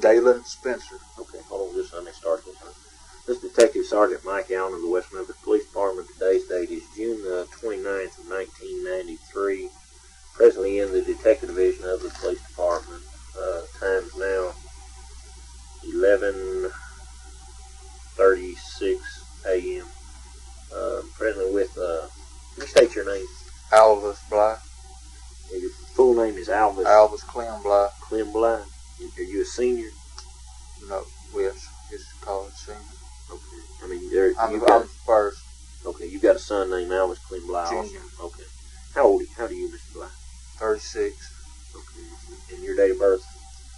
Galen Spencer. Okay, hold on just a minute. Start this. This is Detective Sergeant Mike Allen of the West Memphis Police Department. Today's date is June 29th of 1993. Presently in the Detective Division of the Police Department. Time's now 11:36 a.m. Presently with, can you state your name? Alvis Bly. Your full name is Alvis. Alvis Clem Bly. Clem Bly. Are you a senior? No, yes, he's a college senior. Okay. I mean, I'm first. Okay, you got a son named Alvis Clem Bly. Junior. Also. Okay. How old are you, Mr. Bly? 36. Okay. And your date of birth?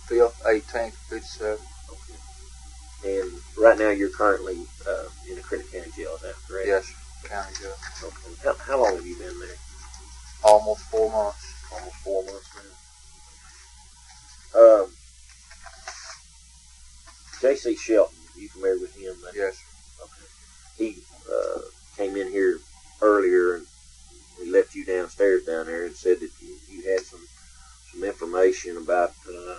5th, 18th, 57. Okay. And right now you're currently in the Critter County Jail, is that correct? Yes, county jail. Okay. How long have you been there? Almost 4 months. Almost 4 months now. J.C. Shelton, you familiar with him? Yes. Okay. He came in here earlier and he left you downstairs down there and said that you had some information about a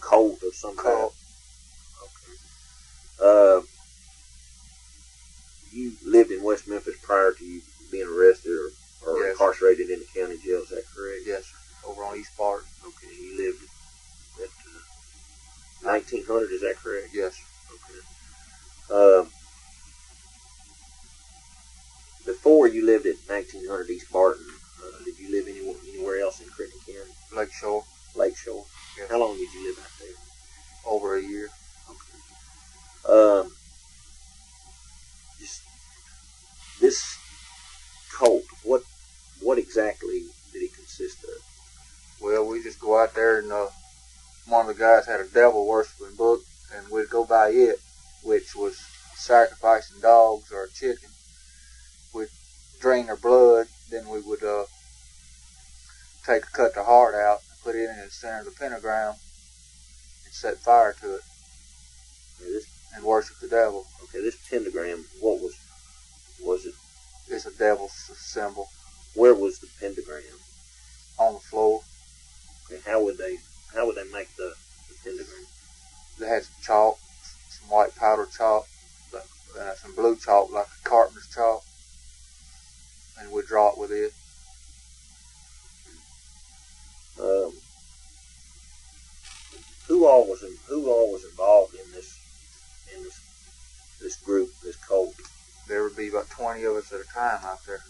cult of some kind. Okay. You lived in West Memphis prior to you being arrested or yes, incarcerated in the county jail, is that correct? Yes, sir. Over on East Park. Okay, you lived at 1900, is that correct? Yes. Okay. Before you lived at 1900 East Barton, did you live anywhere else in Crittenden County? Lakeshore. Lakeshore? Yes. How long did you live out there? Over a year. Okay. This cult, what exactly did it consist of? Well, we just go out there and one of the guys had a devil worshiping book, and we'd go by it, which was sacrificing dogs or a chicken. We'd drain their blood, then we would cut the heart out and put it in the center of the pentagram and set fire to it. And worship the devil. Okay, this pentagram, what was it? It's a devil's symbol. Where was the pentagram? On the floor. Okay, how would they make the pentagram? They had some chalk, some white powder chalk, some blue chalk like a carpenter's chalk, and we'd draw it with it. Who all was involved in this group, this cult? There would be about 20 of us at a time out there.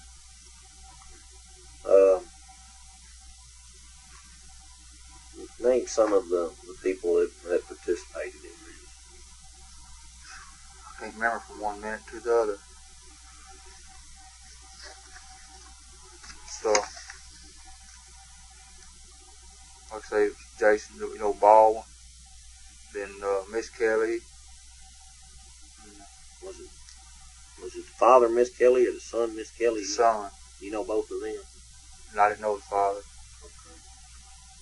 Name some of the people that participated in this. I can't remember from one minute to the other. So, like I say, it was Jason, Baldwin, then Miss Kelly. Was it the father, Miss Kelly, or the son, Miss Kelly? The son. You know both of them? And I didn't know the father.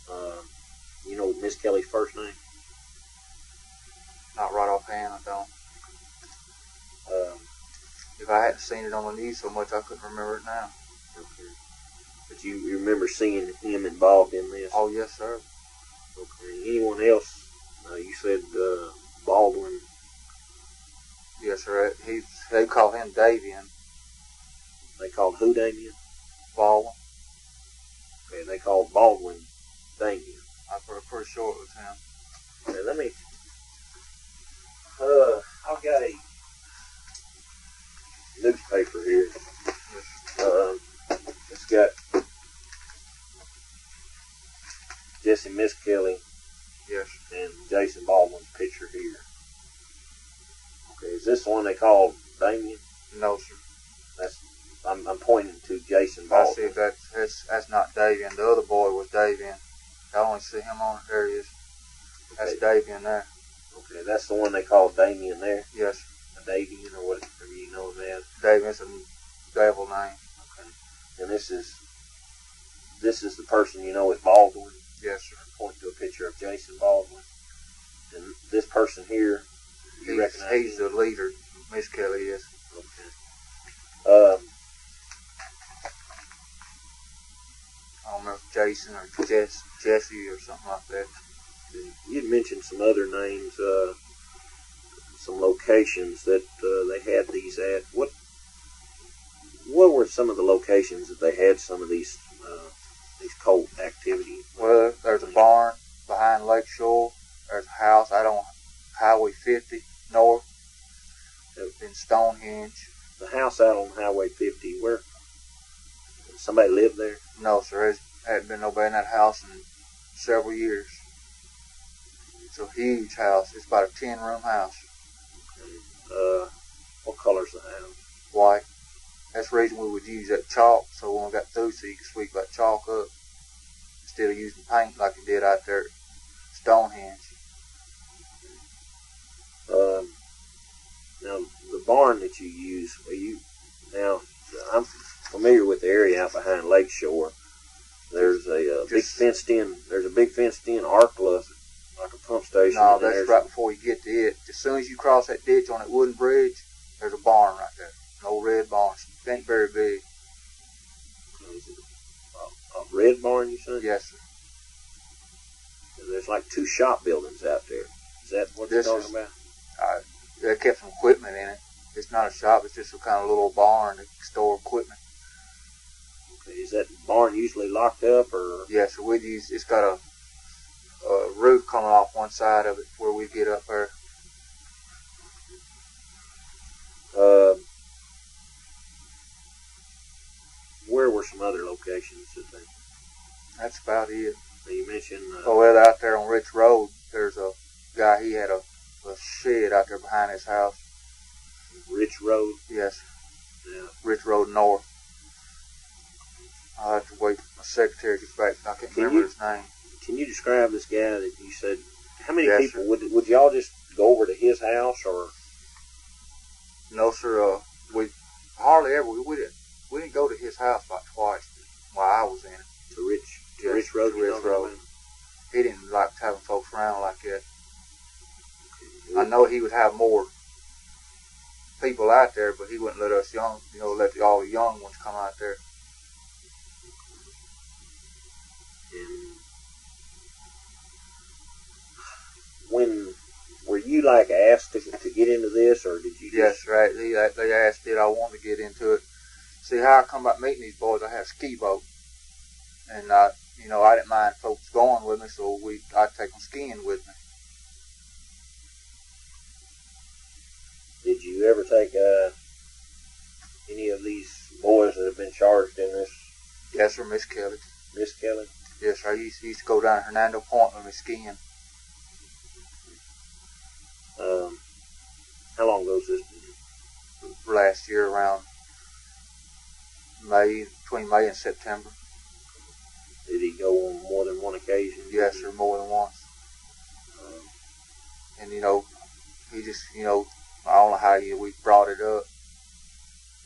Okay. You know Miss Kelly's first name? Not right offhand, I don't. If I hadn't seen it on the news so much, I couldn't remember it now. Okay. But you remember seeing him involved in this? Oh, yes, sir. Okay. Anyone else? You said Baldwin. Yes, sir. They call him Davian. They called who Damien? Baldwin. Okay, they called Baldwin Damien. I'm pretty sure it was him. Okay, let me. I've got a newspaper here. It's got Jesse Miss Kelly. Yes. And Jason Baldwin's picture here. Okay, is this the one they called Damien? No, sir. I'm pointing to Jason Baldwin. I see that's not Davian. The other boy was Davian. I only see him on it. There he is. That's Davian there. Okay, that's the one they called Damien there? Yes. Davian or whatever you know him as. Davian's a devil name. Okay. And this is the person you know as Baldwin? Yes, sir. I point to a picture of Jason Baldwin. And this person here, you recognize he's the leader. Miss Kelly is. Okay. I don't remember if Jason or Jesse or something like that. You'd mentioned some other names, some locations that they had these at. What were some of the locations that they had some of these cult activities? Well, there's a barn behind Lakeshore. There's a house out on Highway 50 north in Stonehenge. The house out on Highway 50, where somebody lived there? No, sir. There hadn't been nobody in that house in several years. It's a huge house. It's about a 10-room house. What color's the house? White. That's the reason we would use that chalk, so when we got through, so you could sweep that chalk up instead of using paint like you did out there at Stonehenge. Now, the barn that you use, now, I'm familiar with the area out behind Lakeshore. There's a big fenced in ARCLA, like a pump station. No, that's right before you get to it. As soon as you cross that ditch on that wooden bridge, there's a barn right there. An old red barn. It ain't very big. Is it a red barn, you said? Yes, sir. There's like 2 shop buildings out there. Is that what you're talking about? They kept some equipment in it. It's not a shop. It's just a kind of little barn to store equipment. Okay. Is that barn usually locked up, or? Yes, sir. It's got a roof coming off one side of it where we get up there. Where were some other locations that they? That's about it. You mentioned. Well, out there on Rich Road, there's a guy. He had a shed out there behind his house. Rich Road. Yes. Yeah. Rich Road North. I'll have to wait for my secretary to get back. I can't remember his name. Can you describe this guy that you said? How many Yes, people would y'all just go over to his house, or? No, sir. We hardly ever. We didn't go to his house like twice while I was in it. To Rich Road. Rich Road. He didn't like having folks around like that. Okay. I know he would have more people out there, but he wouldn't let us let all the young ones come out there. And when were you like asked to get into this, or did you? Yes, right. They asked did I want to get into it. See how I come about meeting these boys. I had a ski boat, and I didn't mind folks going with me, so I'd take them skiing with me. Did you ever take any of these boys that have been charged in this? Yes, sir, Miss Kelly. Miss Kelly? Yes, sir. I used to go down to Hernando Point with me skiing. How long ago was this? Last year, around between May and September. Did he go on more than one occasion? Yes, sir, more than once. And he just, I don't know how we brought it up,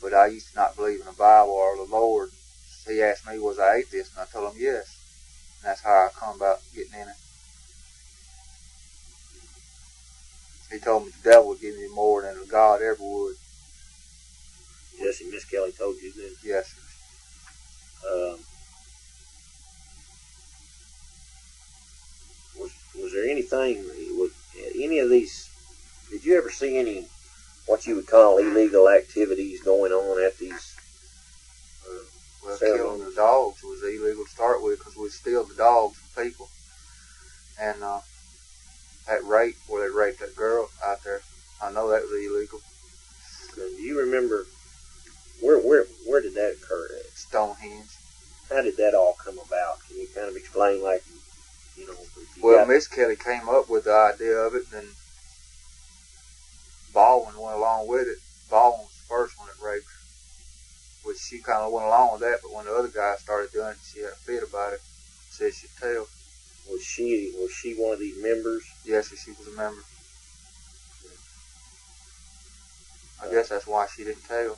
but I used to not believe in the Bible or the Lord. He asked me, was I atheist? And I told him yes. And that's how I come about getting in it. He told me the devil would give me more than God ever would. Yes, and Miss Kelly told you this? Yes, sir. Was there anything, any of these, did you ever see any, what you would call illegal activities going on at these Well, killing the dogs was illegal to start with because we'd steal the dogs from people. And that rape, where they raped that girl out there, I know that was illegal. Do you remember, where did that occur at? Stonehenge. How did that all come about? Can you kind of explain, like, Well, Miss Kelly came up with the idea of it, and Baldwin went along with it. Baldwin was the first one that raped her, which she kind of went along with that, but when the other guy started doing it, she had a fit about it. Said she'd tell. Was she one of these members? Yes, she was a member. I guess that's why she didn't tell.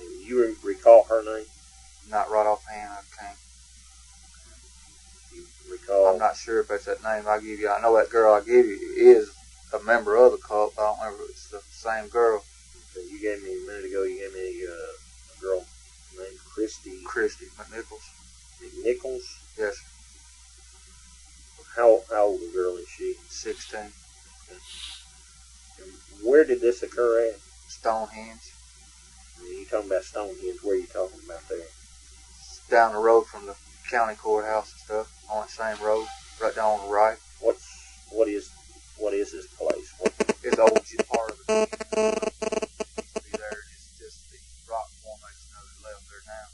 And you recall her name? Not right offhand, I can't. You recall? I'm not sure if that's that name I give you. I know that girl I give you is a member of the cult. I don't remember if it's the same girl. You gave me a minute ago. You gave me a girl named Chris Nichols. Nichols? Yes, How old a girl is she? 16. And where did this occur at? Stonehenge. You talking about Stonehenge? Where are you talking about there? It's down the road from the county courthouse and stuff, on that same road, right down on the right. What is this place? It's the old part of it. Used to be there. It's just the rock formation of it left there now.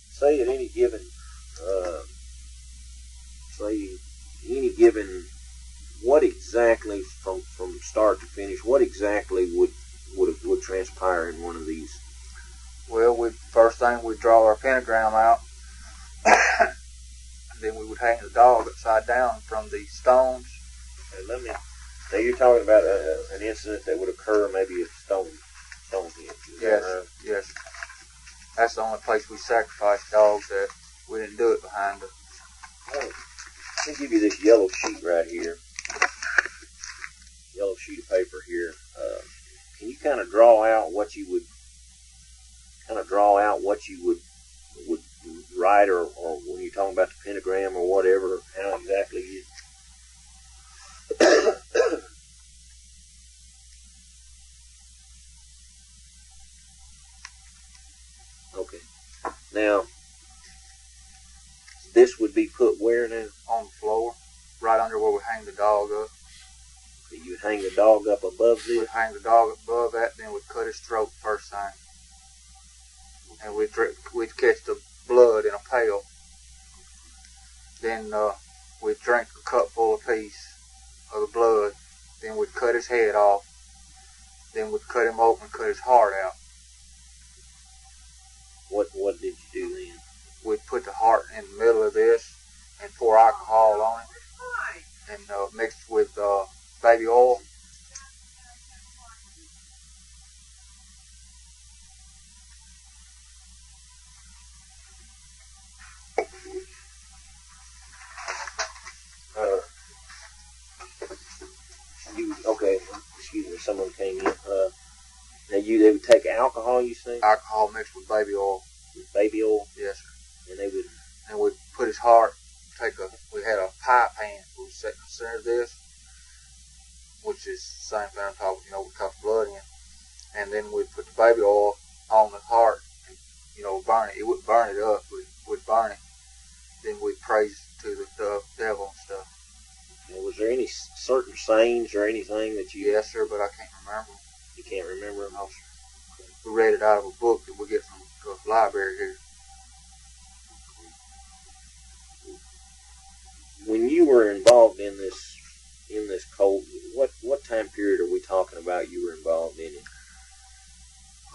Say at any given, what exactly from start to finish? What exactly would transpire in one of these? Well, first thing we'd draw our pentagram out. Then we would hang the dog upside down from the stones. And now you're talking about an incident that would occur maybe at Stonehenge. Yes, Right? yes. That's the only place we sacrificed dogs at. We didn't do it behind the. Let me give you this yellow sheet right here. Yellow sheet of paper here. Can you kind of draw out what you would write, or when you're talking about the pentagram or whatever, how exactly you? Okay. Now, this would be put where now? On the floor, right under where we hang the dog up. You would hang the dog up above We'd this? hang the dog above that, then we'd cut his throat first thing. And we'd catch the blood in a pail. Then we'd drink a cup full apiece of the blood. Then we'd cut his head off. Then we'd cut him open and cut his heart out. What did you do then? We'd put the heart in the middle of this and pour alcohol on it and mix it with baby oil. Okay, excuse me, someone came in. Now they would take alcohol, you say? Alcohol mixed with baby oil. With baby oil? Yes, sir. And they would. And we'd put his heart. We had a pie pan. We would set in the center of this, which is the same thing I'm talking. We cut the blood in, and then we'd put the baby oil on the heart, and burn it. It wouldn't burn it up. We'd burn it. Then we'd praise to the devil and stuff. And was there any certain sayings or anything that you? Yes, sir, but I can't remember. You can't remember them? No, sir. We read it out of a book that we get from the library here. When you were involved in this cult, what time period are we talking about? You were involved in it?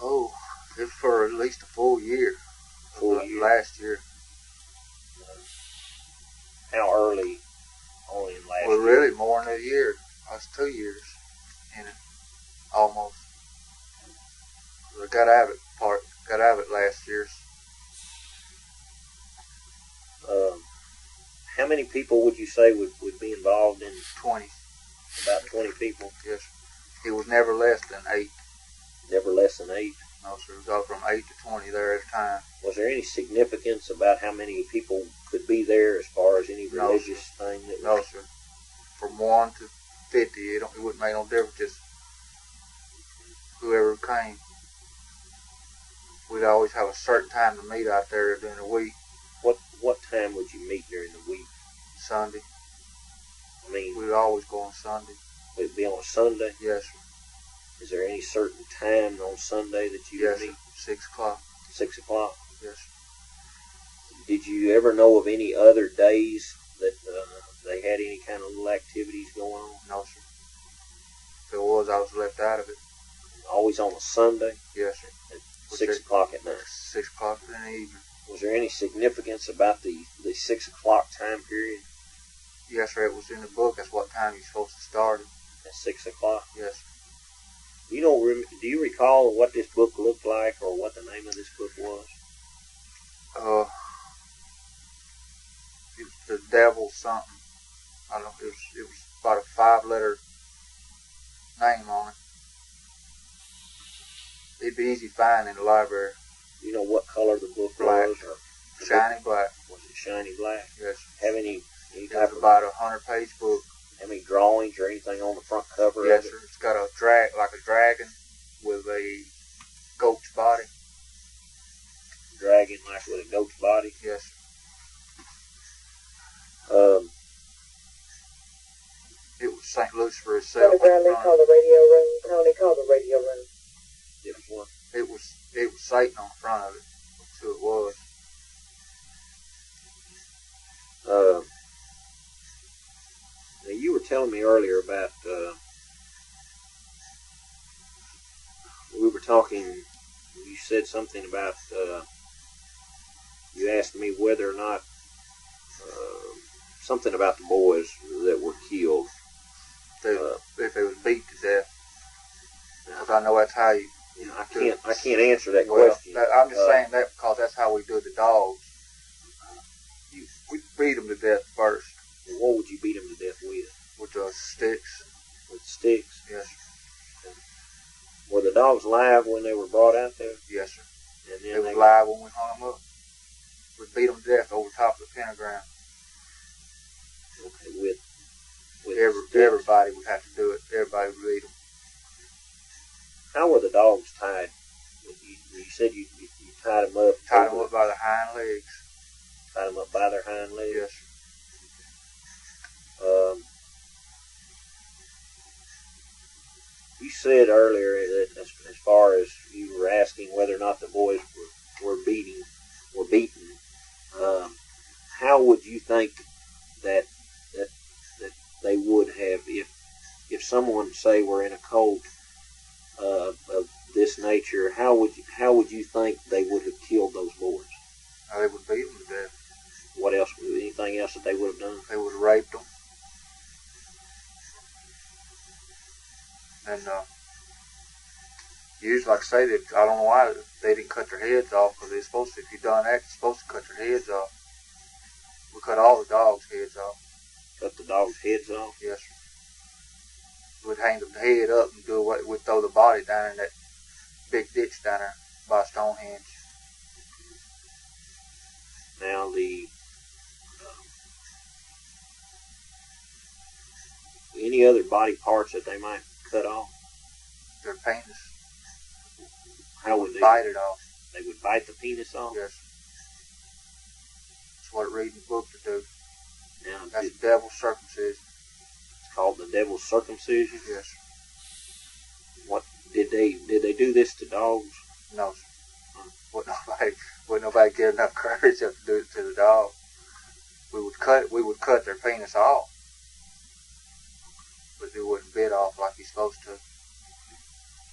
Oh, it was for at least a full year. Full year. Last year. How early? Only in last Well, year? really more than a year. I was 2 years in it, almost. I got out of it last year. How many people would you say would be involved in? 20. About 20 people. Yes. It was never less than 8. Never less than 8. No, sir. It was go from 8 to 20 there at a time. Was there any significance about how many people could be there as far as any religious thing? No, sir. From 1 to 50, it wouldn't make no difference. Just whoever came. We'd always have a certain time to meet out there during the week. What time would you meet during the week? Sunday. I mean, We'd always go on Sunday. would it be on a Sunday? Yes, sir. Is there any certain time on Sunday that you would Yes, meet? sir. 6 o'clock. 6 o'clock. Yes, sir. Did you ever know of any other days that they had any kind of little activities going on? No, sir. If it was, I was left out of it. Always on a Sunday? Yes, sir. At 6 o'clock at night. 6 o'clock in the evening. Was there any significance about the 6 o'clock time period? Yes, sir. It was in the book. That's what time you're supposed to start it. At 6 o'clock? Yes, sir. Do you recall what this book looked like, or what the name of this book was? It was the devil something. I don't know. It was about a 5-letter name on it. It'd be easy to find in the library. You know what color the book Black. was? Or Shiny black. was it shiny black? Yes. Have any It type was of, about 100-page book. have any drawings or anything on the front cover Yes, of it? sir. It's got a like a dragon with a goat's body. Dragon like with a goat's body? Yes, sir. It was St. Lucifer itself. Bradley, call the radio room. Tony, call the radio room. It was one. It was Satan on the front of it. That's who it was. Now you were telling me earlier about, we were talking, you said something about, you asked me whether or not, something about the boys that were killed. If they was beat to death. Because I know that's how you... I can't answer that Well, question. I'm just saying that because that's how we do the dogs. We beat them to death first. What would you beat them to death with? With sticks. With sticks? Yes. Were the dogs live when they were brought out there? Yes, sir. And then They was live when we hung them up. We beat them to death over top of the pentagram. Okay, with everybody would have to do it. Everybody would beat them. How were the dogs tied? You said you tied them up. Tied them up by their hind legs. Tied them up by their hind legs? Yes, sir. You said earlier that as far as you were asking whether or not the boys were beaten, how would you think that they would have if someone, say, were in a cult of this nature? How would you think they would have killed those boys? They would beat them to death. What else? Anything else that they would have done? They would have raped them. And usually, like I say, I don't know why they didn't cut their heads off, because they're supposed to. If you done that, you're supposed to cut their heads off. We cut all the dogs' heads off. Cut the dogs' heads off? Yes, sir. We'd hang the head up and we'd throw the body down in that big ditch down there by Stonehenge. Now any other body parts that they might cut off? Their penis. How would they bite it off? They would bite the penis off? Yes. That's what it reads in the book to do. Now, that's the devil's circumcision. It's called the devil's circumcision? Yes. What did they do this to dogs? No, sir. Wouldn't nobody get enough courage to do it to the dog. We would cut their penis off, but it wouldn't bit off like you're supposed to.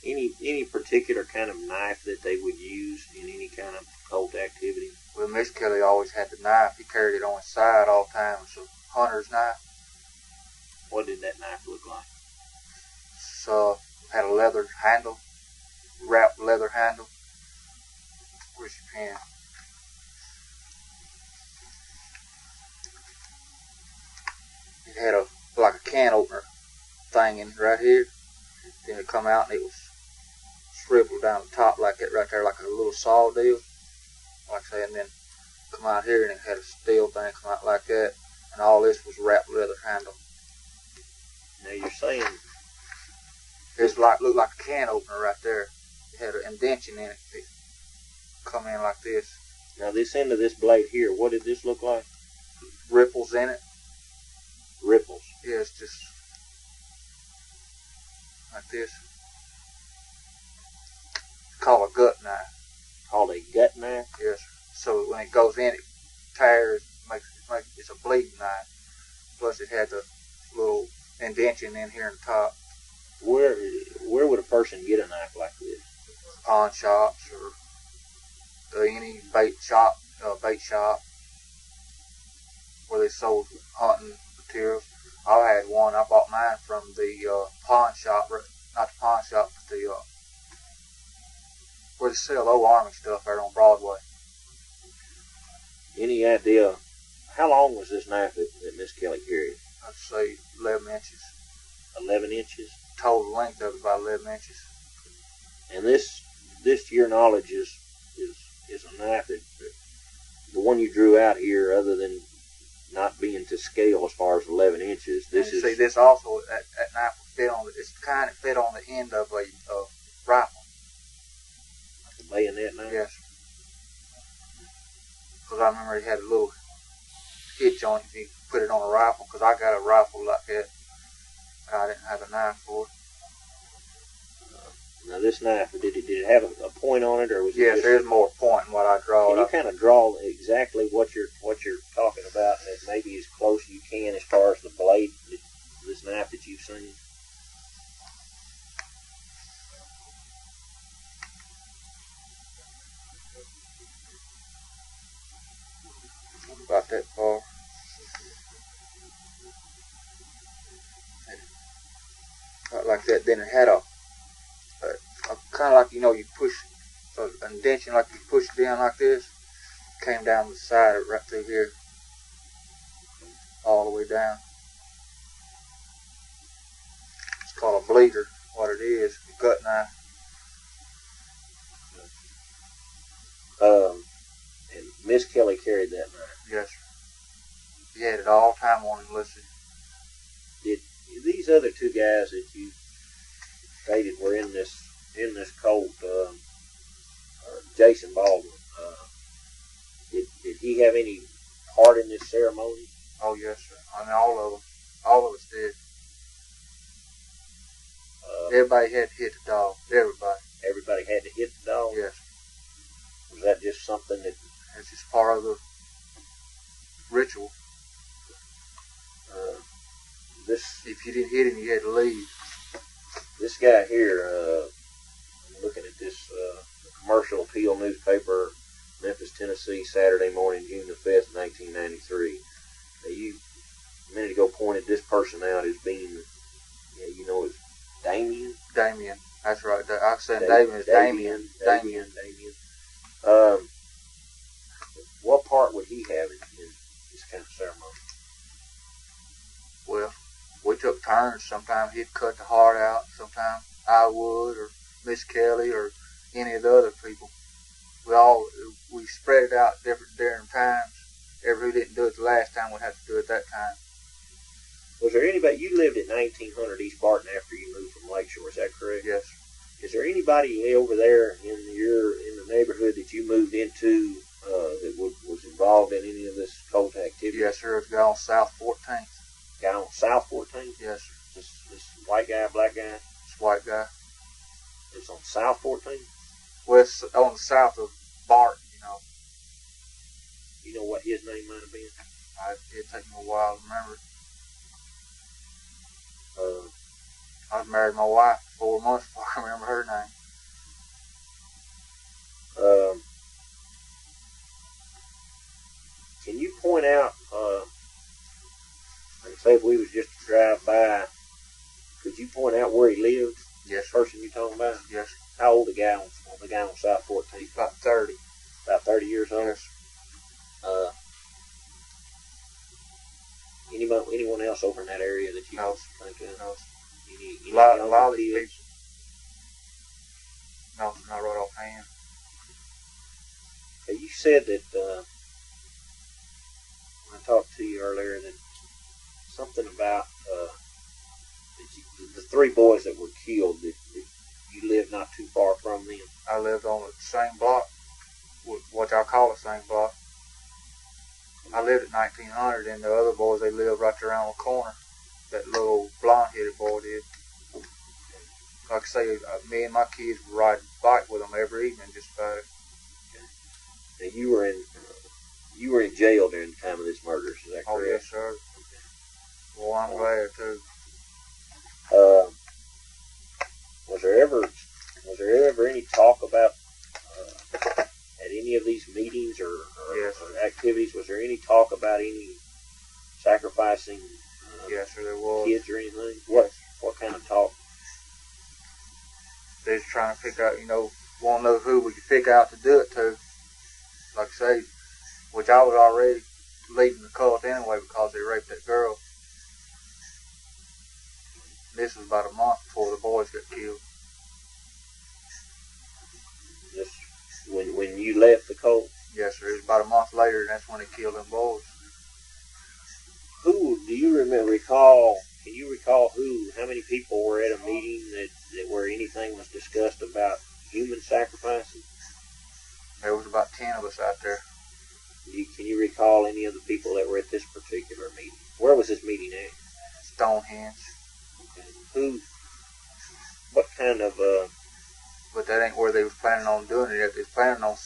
Any particular kind of knife that they would use in any kind of cult activity? Well, Miss Kelly always had the knife. He carried it on his side all the time. It's a hunter's knife. What did that knife look like? So had a leather handle, wrapped leather handle. Where's your pen? It had like a can opener thing in right here. Then it come out and it was scribbled down the top like that right there, like a little saw deal. Like I say, and then come out here and it had a steel thing come out like that, and all this was wrapped leather handle. Now you're saying it's looked like a can opener right there. It had an indention in it. It come in like this. Now this end of this blade here, what did this look like? Ripples in it. Ripples? Yeah, it's just like this. It's called a gut knife. Called a gut knife? Yes. So when it goes in, it tears, it's a bleeding knife. Plus it had the little indention in here on top. Where would a person get a knife like this? Pawn shops or any bait shop where they sold hunting materials. I had one. I bought mine from the pawn shop, not the pawn shop, but the where they sell old army stuff there on Broadway. Any idea how long was this knife that Miss Kelly carried? I'd say 11 inches. 11 inches? Total length of it about 11 inches. And this to your knowledge is is a knife that the one you drew out here, other than not being to scale as far as 11 inches. This and is see, this also that knife will fit on it's the kind that fit on the end of a rifle. like a bayonet knife. Yes. Because I remember he had a little hitch on it if you put it on a rifle. Because I got a rifle like that, and I didn't have a knife for it. Now this knife, did it have a point on it, or was it? Yes, just, there's more point in what I draw. Can you kind of draw exactly what you're talking about, and maybe as close as you can as far as the blade, this knife that you've seen? About that far. Not like that. Then it had a kind of like, you push an indention, like you push it down like this. Came down the side right through here, all the way down. It's called a bleeder. What it is, a gut knife. And Miss Kelly carried that knife. Yes, sir. He had it all the time on him. Listen. Did these other two guys that you stated were in this cult, Jason Baldwin, did he have any part in this ceremony? Oh yes, sir. I mean, all of us did. Everybody had to hit the dog. Everybody had to hit the dog. Yes. Was that just something that? It's just part of the ritual. If you didn't hit him, you had to leave. This guy here, I'm looking at this commercial appeal newspaper, Memphis, Tennessee, Saturday morning, June the 5th, 1993. Now you, a minute ago, pointed this person out as being, it's Damien. Damien. That's right. I said Damien is Damien. What part would he have in this kind of ceremony? Well, we took turns. Sometimes he'd cut the heart out. Sometimes I would, or Miss Kelly, or any of the other people. We spread it out different times. Every who didn't do it the last time would have to do it that time. Was there anybody, you lived at 1900 East Barton after you moved from Lakeshore, is that correct? Yes. Is there anybody over there in the neighborhood that you moved into that was involved in any of this cult activity? Yes, sir. It's a guy on South 14th. Guy on South 14th? Yes, sir. This white guy, black guy? This white guy. It's on South 14th? Well, it's on the south of Barton, You know what his name might have been? It'd take me a while to remember. I was married to my wife 4 months before I remember her name. Can you point out, like say if we was just to drive by, could you point out where he lived? Yes, The person you talking about? Yes. How old the guy on South 14th? He's about 30. About 30 years old? Yes. Anyone else over in that area that you No. think of? No. Any A lot of these people. No, not right offhand. You said that when I talked to you earlier that something about the three boys that were killed, that you lived not too far from them. I lived on the same block, what y'all call the same block. I lived at 1900, and the other boys, they lived right there around the corner. That little blonde-headed boy did. Like I say, me and my kids would ride a bike with them every evening, just about it. Now you were in jail during the time of this murder, is that correct? Oh yes, sir. Okay. Well, I'm glad too. Was there ever any talk about at any of these meetings or Yes. or activities? Was there any talk about any sacrificing Yes, sir, there was. kids or anything? Yes. What kind of talk? They're just trying to pick out, want to know who we could pick out to do it to. Like I say, which I was already leading the cult anyway because they raped that girl. This was about a month before the boys got killed. Just when you left the colt? Yes, sir. It was about a month later, and that's when they killed them boys. Who do you recall? Can you recall how many people were at a meeting that where anything was discussed about human sacrificing? There was about 10 of us out there. Can you recall any of the people that were at this particular meeting? Where was this meeting at? Stonehenge. Okay. What kind of, But that ain't where they was planning on doing it. They was planning on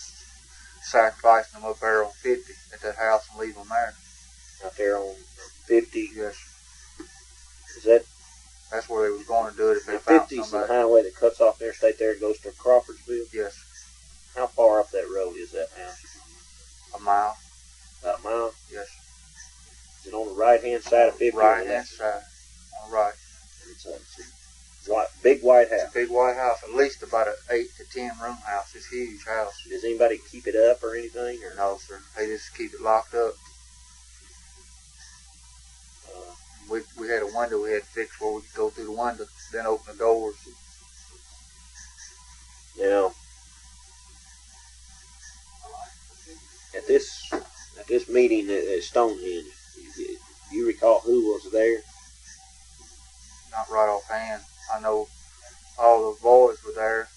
sacrificing them up there on 50 at that house and leave them there. Out there on 50? Yes. That's where they was going to do it if they found 50's somebody. the highway that cuts off Interstate there and goes to Crawfordsville? Yes. How far up that road is that house? A mile. About a mile? Yes. Is it on the right-hand side of 50? Right-hand side. On the right. It's a big white house. It's a big white house. At least about an 8 to 10 room house. It's a huge house. Does anybody keep it up or anything? Or? No, sir. They just keep it locked up. We had a window we had to fix where we could go through the window, then open the doors. Now, at this meeting at Stonehenge, do you recall who was there? Not right offhand. I know all the boys were there.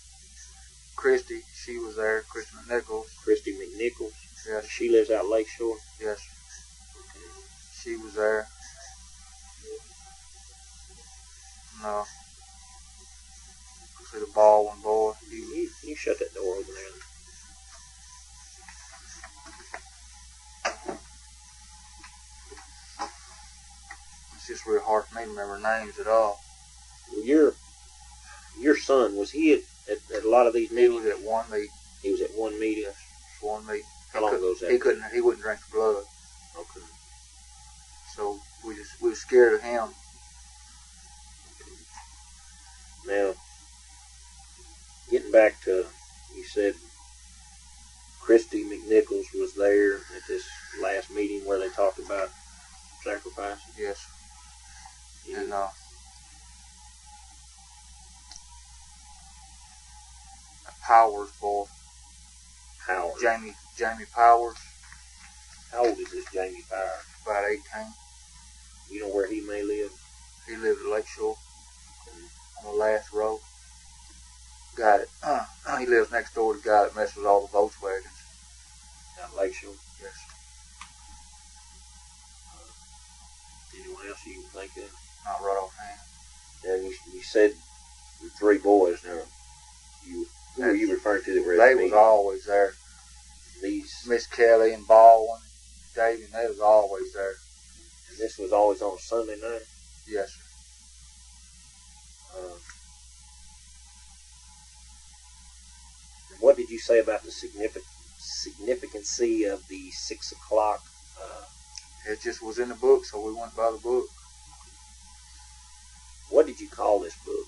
Christy, she was there. Christy McNichols. Christy McNichols? Yes. She lives out Lakeshore? Yes. She was there. No. See the Baldwin boy. You shut that door over there. It's just real hard for me to remember names at all. Well, your son, was he at a lot of these meetings? He was at one meeting. He was at one meeting? Yes, one meeting. How long ago was that? He wouldn't drink the blood. Okay. So we were scared of him. Now, getting back to, you said Christy McNichols was there at this last meeting where they talked about sacrificing? Yes. Yeah. And Powers boy. Powers. Jamie Powers. How old is this Jamie Powers? About 18. You know where he may live? He lived at Lakeshore. On the last row. He lives next door to the guy that messes with all the Volkswagens. At Lakeshore? Yes. Anyone else you can think of? Not right offhand. And you said the three boys. Now, who are you referring to that were at the They meeting? was always there. These, Miss Kelly and Baldwin, Davey, they was always there. and this was always on Sunday night? Yes, sir. What did you say about the significancy of the 6 o'clock? It just was in the book, so we went by the book. What did you call this book?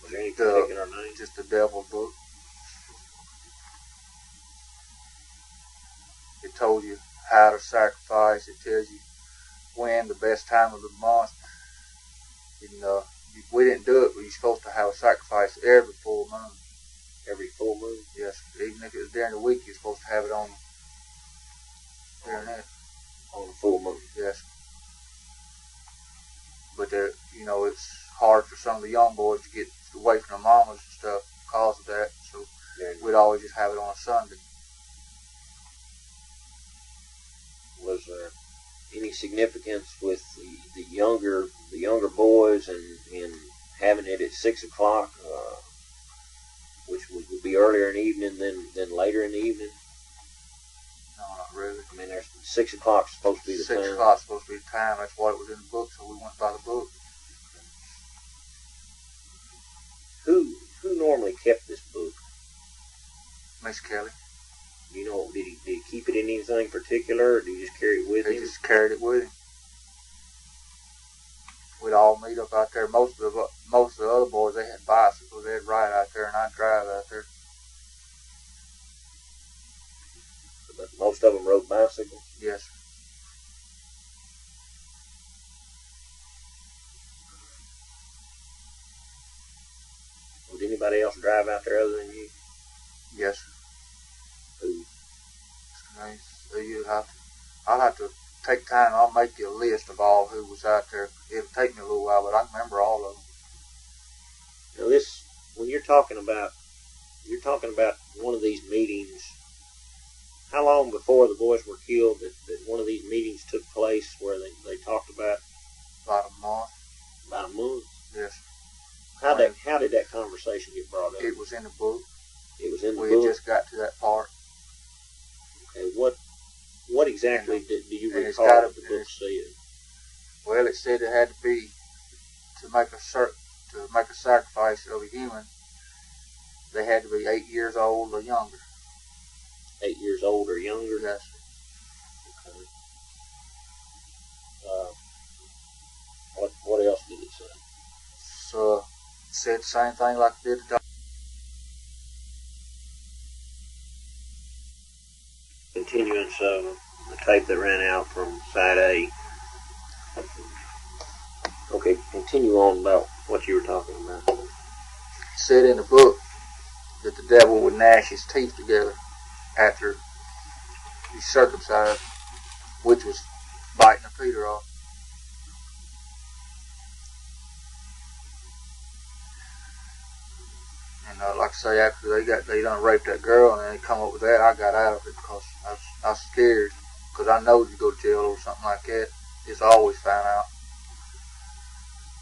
Was there any particular name? Just the Devil's book. It told you how to sacrifice. It tells you when, the best time of the month. And we didn't do it, but you're supposed to have a sacrifice every full moon. Every full moon? Yes. Even if it was during the week, you're supposed to have it on during that. On the full moon? Yes. But it's hard for some of the young boys to get away from their mamas and stuff because of that. So we'd always just have it on a Sunday. Was there any significance with the younger boys and having it at 6 o'clock, which would be earlier in the evening than later in the evening? No, not really. I mean, there's 6 o'clock supposed to be the 6 time. o'clock supposed to be the time. That's what it was in the book, so we went by the book. Who normally kept this book? Miss Kelly. You know, did he keep it in anything particular, or did he just carry it with him? He just carried it with him. We'd all meet up out there. Most of the other boys, they had bicycles. They'd ride out there, and I'd drive out there. But most of them rode bicycles? Yes. Would anybody else drive out there other than you? Yes, sir. Who? So I'll have to take time. I'll make you a list of all who was out there. It'll take me a little while, but I can remember all of them. Now when you're talking about one of these meetings, how long before the boys were killed that one of these meetings took place where they talked about? About a month. About a month? Yes. How did that conversation get brought up? It was in the book. It was in the book? We had just got to that part. Okay, what exactly do you recall that the book said? Well, it said it had to be to make a sacrifice of a human. They had to be 8 years old or younger. 8 years old or younger? Yes. Okay. What else did it say? So it said the same thing like it did the Continuance of the tape that ran out from side A. Okay, continue on about what you were talking about. It said in the book that the devil would gnash his teeth together after he's circumcised, which was biting a Peter off. And like I say, after they done raped that girl and they come up with that, I got out of it because I was scared, because I know you go to jail or something like that. It's always found out.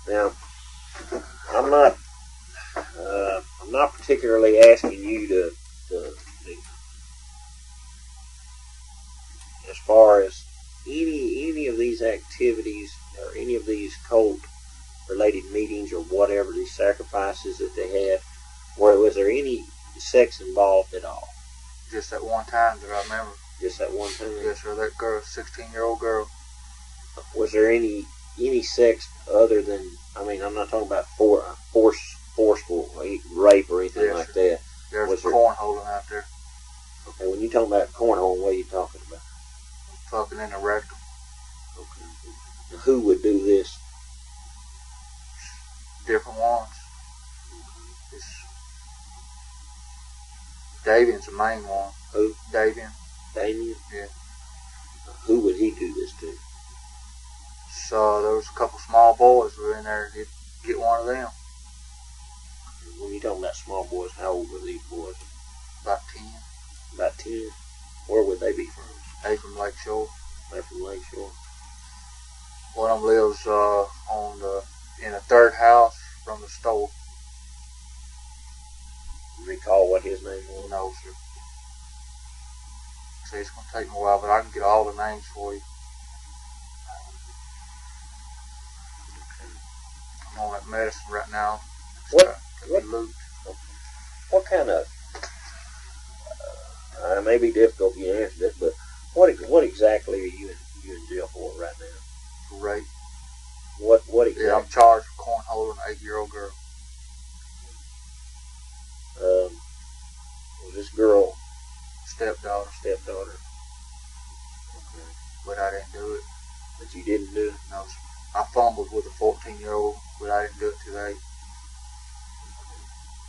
Now, I'm not particularly asking you to as far as any of these activities or any of these cult related meetings or whatever, these sacrifices that they had, was there any sex involved at all? Just that one time that I remember. Just that one time? Yes, sir. That girl, 16-year-old girl. Was there any sex other than, I mean, I'm not talking about forceful rape or anything yes, like sir. that. There's cornholing out there. Okay, when you talking about cornholing, what are you talking about? Fucking in the rectum. Okay. Now, who would do this? Different ones. Davian's the main one. Who? Davian. Damien? Yeah. Who would he do this to? So there was a couple small boys who were in there. He'd get one of them. When you talking about small boys, how old were these boys? About 10. About 10? Where would they be from? They from Lakeshore. They're from Lakeshore. One of them lives in a third house from the store. You recall what his name was? No, sir. See, it's going to take me a while, but I can get all the names for you. I'm on that medicine right now. What kind of, it may be difficult for you to answer this, but what exactly are you in jail for right now? For rape. What exactly? Yeah, I'm charged for cornholing an 8-year-old girl. Was this girl stepdaughter? Okay. But I didn't do it. But you didn't do it? No, sir. I fumbled with a 14-year-old, but I didn't do it till 8.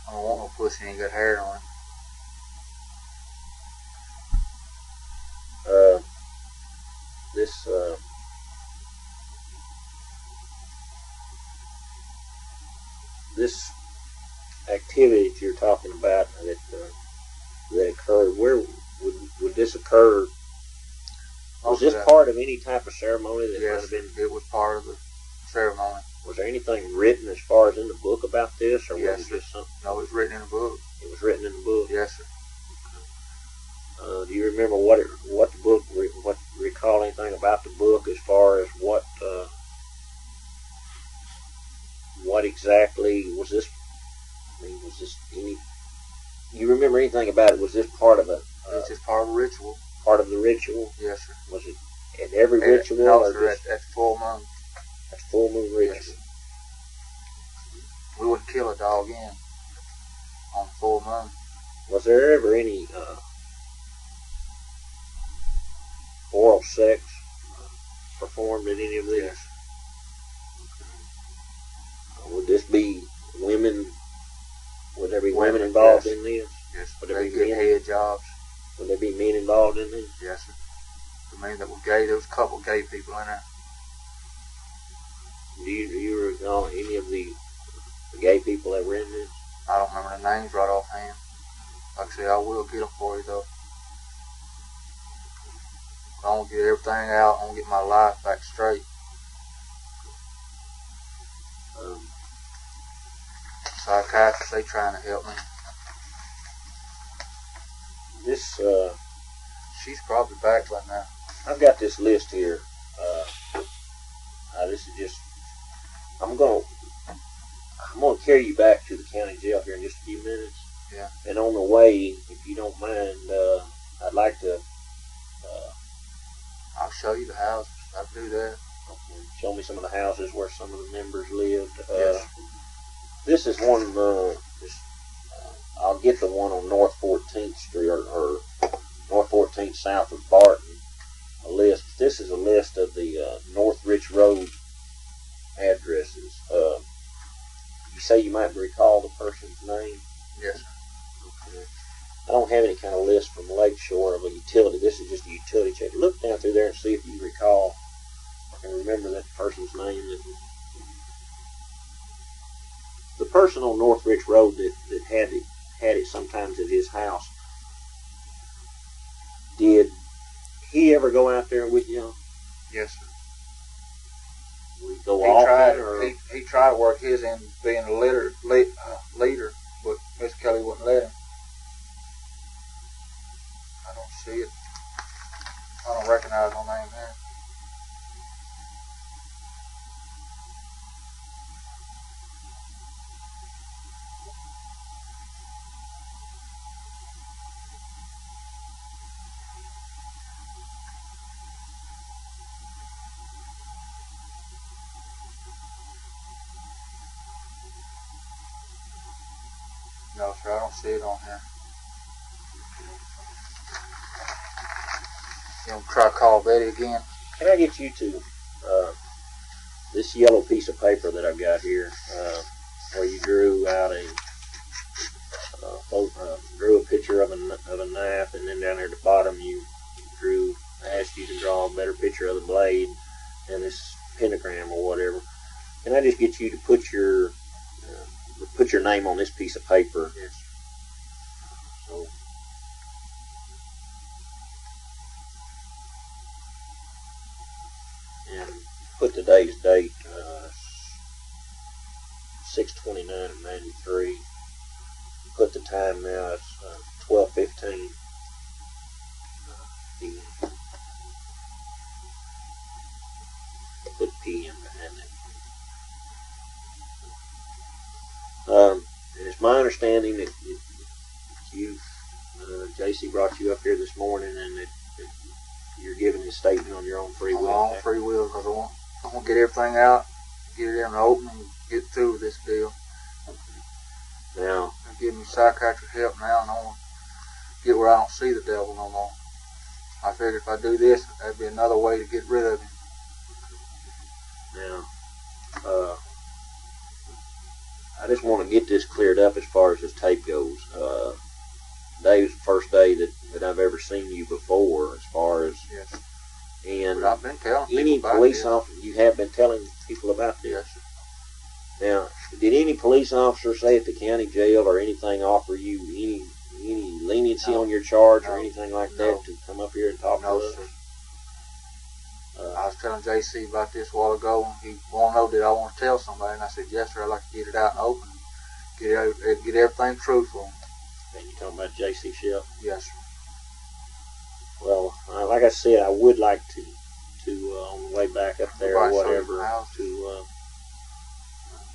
I don't want no pussy, ain't got hair on it. This activity that you're talking about that occurred, where would this occur? Was this part of any type of ceremony that might have been? It was part of the ceremony. Was there anything written as far as in the book about this, or yes, was it just something? No, it was written in the book. It was written in the book. Yes, sir. Do you remember what the book? Recall anything about the book as far as what exactly was this? I mean, was this any? You remember anything about it? Was this part of it's just part of the ritual. Part of the ritual? Yes, sir. Was it at every ritual? No, sir. At full moon. At full moon ritual. Yes. We wouldn't kill a dog in on full moon. Was there ever any oral sex performed at any of these? Yes. Would this be women? Would there be women involved in this? Yes. Yes, Would they there be get men? head jobs. Would there be men involved in this? Yes, sir. The men that were gay, there was a couple gay people in there. Do you recall any of the gay people that were in this? I don't remember the names right offhand. Like I say, I will get them for you though. I want to get everything out. I want to get my life back straight. Psychiatrists, they trying to help me. This, She's probably back by now. I've got this list here. This is just, I'm gonna carry you back to the county jail here in just a few minutes. Yeah. And on the way, if you don't mind, I'd like to. I'll show you the house. I'll do that. Show me some of the houses where some of the members lived. Yes. This is one. I'll get the one on North 14th Street or North 14th south of Barton. A list. This is a list of the North Rich Road addresses. You say you might recall the person's name? Yes. Okay. I don't have any kind of list from Lakeshore of a utility. This is just a utility check. Look down through there and see if you recall and remember that person's name. The person on North Rich Road that had it sometimes at his house, did he ever go out there with you? Yes, sir. Would he go often? He tried to work his in being a leader, but Miss Kelly wouldn't let him. I don't see it. I don't recognize no name there. No, sir, I don't see it on here. You want to try to call Betty again? Can I get you to this yellow piece of paper that I've got here, where you drew out drew a picture of a knife, and then down there at the bottom you asked you to draw a better picture of the blade and this pentagram or whatever. Can I just get you to put your name on this piece of paper? Yes. So. And put today's date, 6/29/93. Put the time now, it's 12:15 p.m. Put p.m. behind it. And it's my understanding that JC brought you up here this morning, and that you're giving a statement on your own free will. On my own free will, because I want to get everything out, get it in the open, and get through with this deal. Now, And give me psychiatric help now, and I want to get where I don't see the devil no more. I figured if I do this, that'd be another way to get rid of him. Now, I just want to get this cleared up as far as this tape goes. Today was the first day that I've ever seen you before, as far as. Yes. And But I've been telling people any about police this. officer, you have been telling people about this? Yes, sir. Now, did any police officer say at the county jail or anything offer you any leniency No. on your charge No. or anything like No. that to come up here and talk No, to us? sir. I was telling JC about this a while ago, and he wanted to know did I want to tell somebody, and I said, yes, sir, I'd like to get it out in the open, get everything truthful. And you talking about J.C. Shep? Yes, sir. Well, like I said, I would like to on the way back up there or Everybody show you the whatever, house. to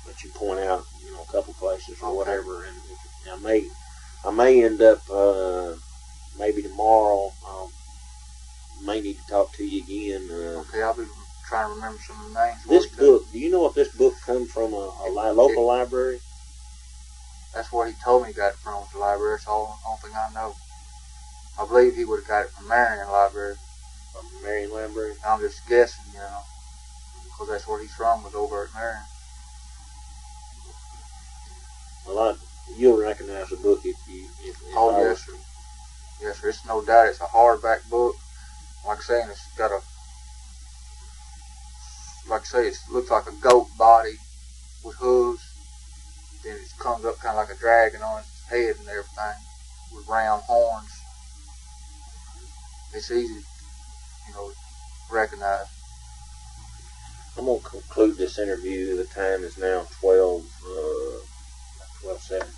let you point out, a couple places or Okay. whatever, and I may end up maybe tomorrow. May need to talk to you again. Okay, I'll be trying to remember some of the names. This for you, too. book, do you know if this book come from a local library? That's where he told me he got it from, the library. That's all the only thing I know. I believe he would have got it from Marion Library. From Marion Library? I'm just guessing, because that's where he's from, was over at Marion. You'll recognize the book if I Oh, were there's no doubt it's a hardback book. Like I say, it's got a, like I say, it looks like a goat body with hooves. Then it comes up kind of like a dragon on its head and everything with round horns. It's easy, to recognize. I'm going to conclude this interview. The time is now 12:17.